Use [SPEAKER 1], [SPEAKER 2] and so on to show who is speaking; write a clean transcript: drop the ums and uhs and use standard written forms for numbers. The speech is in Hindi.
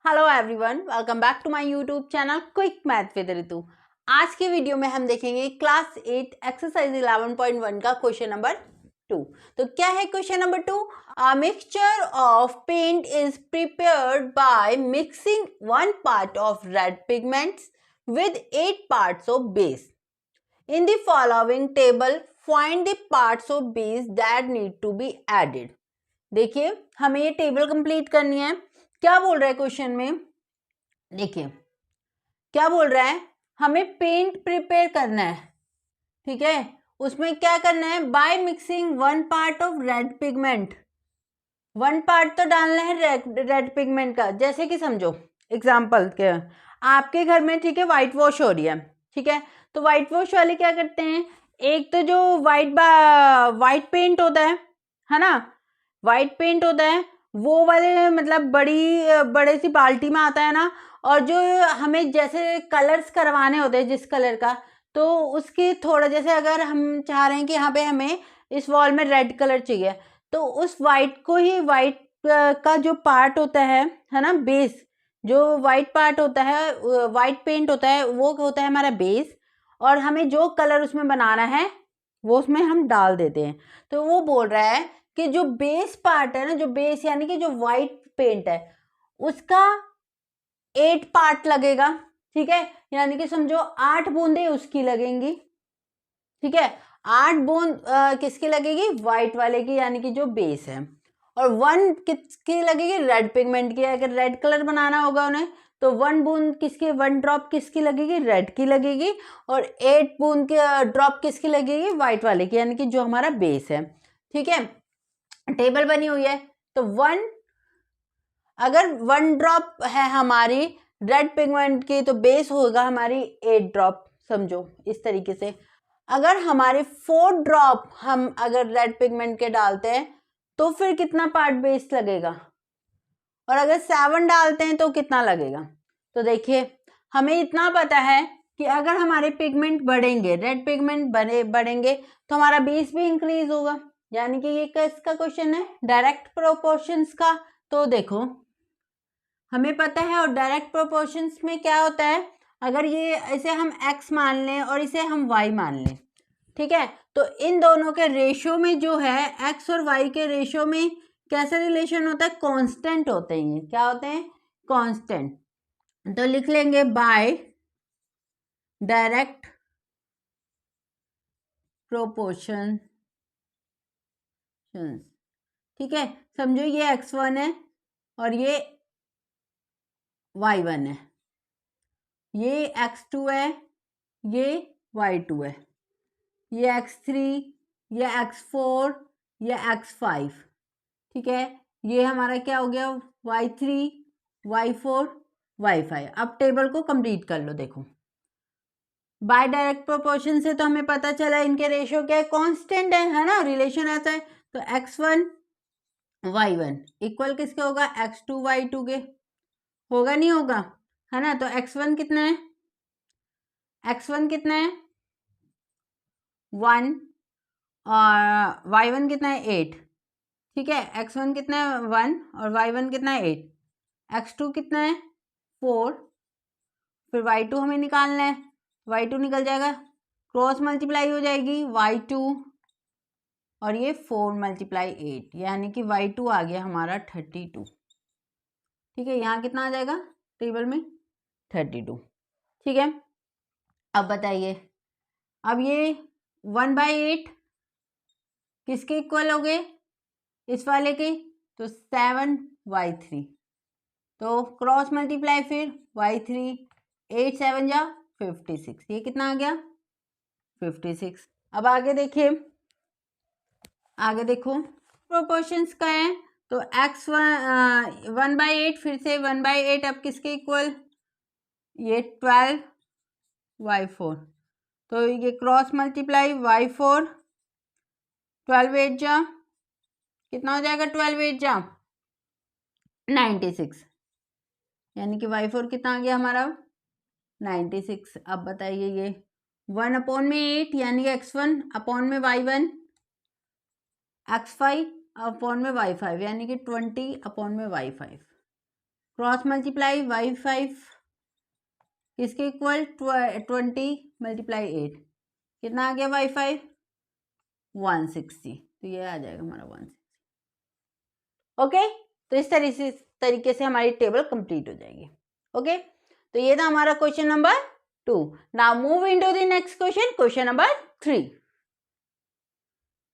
[SPEAKER 1] Hello everyone, welcome back to my YouTube channel quick math with Ritu. आज के वीडियो में हम देखेंगे क्लास 8 एक्सरसाइज 11.1 का क्वेश्चन नंबर 2। तो क्या है question number 2? A mixture of paint is prepared by mixing 1 part of red pigments with 8 parts of base. In the following table find the parts of base that need to be added. देखिए, हमें ये टेबल कंप्लीट करनी है। क्या बोल रहा है क्वेश्चन में? देखिए क्या बोल रहा है, हमें पेंट प्रिपेयर करना है। ठीक है, उसमें क्या करना है? Bye mixing 1 part of red pigment. 1 part तो डालना है रेड पिगमेंट का। जैसे कि समझो एग्जाम्पल के, आपके घर में ठीक है व्हाइट वॉश हो रही है। ठीक है, तो व्हाइट वॉश वाले क्या करते हैं, एक तो जो व्हाइट पेंट होता है ना, व्हाइट पेंट होता है वो वाले, मतलब बड़े सी बाल्टी में आता है ना। और जो हमें जैसे कलर्स करवाने होते हैं जिस कलर का, तो उसकी थोड़ा, जैसे अगर हम चाह रहे हैं कि यहाँ पे हमें इस वॉल में रेड कलर चाहिए, तो उस वाइट को ही, वाइट का जो पार्ट होता है ना, बेस, जो वाइट पार्ट होता है, वाइट पेंट होता है, वो होता है हमारा बेस। और हमें जो कलर उसमें बनाना है वो उसमें हम डाल देते हैं। तो वो बोल रहा है कि जो बेस पार्ट है ना, जो बेस यानी कि जो वाइट पेंट है, उसका 8 पार्ट लगेगा। ठीक है, यानी कि समझो 8 बूंदे उसकी लगेंगी। ठीक है, 8 बूंद किसकी लगेगी? व्हाइट वाले की, यानी कि जो बेस है। और 1 किसकी लगेगी? रेड पिगमेंट की। अगर रेड कलर बनाना होगा उन्हें, तो 1 बूंद किसकी, 1 ड्रॉप किसकी लगेगी? रेड की लगेगी। और 8 बूंद की ड्रॉप किसकी लगेगी? व्हाइट वाले की, यानी कि जो हमारा बेस है। ठीक है, टेबल बनी हुई है। तो 1, अगर 1 ड्रॉप है हमारी रेड पिगमेंट की, तो बेस होगा हमारी 8 ड्रॉप। समझो इस तरीके से। अगर हमारे 4 ड्रॉप हम अगर रेड पिगमेंट के डालते हैं, तो फिर कितना पार्ट बेस लगेगा? और अगर 7 डालते हैं तो कितना लगेगा? तो देखिए, हमें इतना पता है कि अगर हमारे पिगमेंट बढ़ेंगे, रेड पिगमेंट बढ़ेंगे, तो हमारा बेस भी इंक्रीज होगा। यानी कि ये किसका क्वेश्चन है? डायरेक्ट प्रोपोर्शंस का। तो देखो, हमें पता है, और डायरेक्ट प्रोपोर्शंस में क्या होता है, अगर ये इसे हम x मान लें और इसे हम y मान लें, ठीक है, तो इन दोनों के रेशियो में जो है, x और y के रेशियो में कैसा रिलेशन होता है? कांस्टेंट होते हैं। ये क्या होते हैं? कांस्टेंट। तो लिख लेंगे बाय डायरेक्ट प्रोपोर्शन। ठीक है, समझो ये x1 है और ये y1 है, ये x2 है, ये y2 है, ये x3, ये x4, ये x5। ठीक है, ये हमारा क्या हो गया? y3, y4, y5। अब टेबल को कंप्लीट कर लो। देखो, बाय डायरेक्ट प्रोपोर्शन से तो हमें पता चला इनके रेशियो क्या है? कांस्टेंट है ना, रिलेशन ऐसा है। तो x1 y1 इक्वल किसके होगा? x2 y2 के। होगा नहीं होगा? है ना। तो x1 कितना है? x1 कितना है? 1। और y1 कितना है? 8। ठीक है, x1 कितना है? 1। और y1 कितना है? 8। x2 कितना है? 4। फिर y2 हमें निकालना है। y2 निकल जाएगा, क्रॉस मल्टीप्लाई हो जाएगी y2, और ये 4 मल्टीप्लाई 8, यानी कि y2 आ गया हमारा 32। ठीक है, यहाँ कितना आ जाएगा टेबल में? 32। ठीक है, अब बताइए, अब ये 1/8 किसके इक्वल हो गए? इस वाले के। तो 7y3। तो क्रॉस मल्टीप्लाई फिर y3, 8 7 जा 56, ये कितना आ गया? 56। अब आगे देखिए, आगे देखो प्रोपोर्शंस का है। तो x1 1/8, फिर से 1/8 अब किसके इक्वल? ये 12y4। तो ये क्रॉस मल्टीप्लाई y4, 12 8 जा कितना हो जाएगा? 12 8 जा 96, यानी कि y4 कितना आ गया हमारा? 96। अब बताइए, ये 1/8 यानी कि x1 अपॉन में y1, x5 अपॉन में y5, यानी कि 20 अपॉन में y5। क्रॉस मल्टीप्लाई y5 किसके इक्वल 20 मल्टीप्लाई 8 कितना आ गया y5 160, तो ये आ जाएगा हमारा 160। ओके, तो इस तरीके से हमारी टेबल कंप्लीट हो जाएगी। ओके, तो ये था हमारा question number 2। Now move into the next question, question number 3।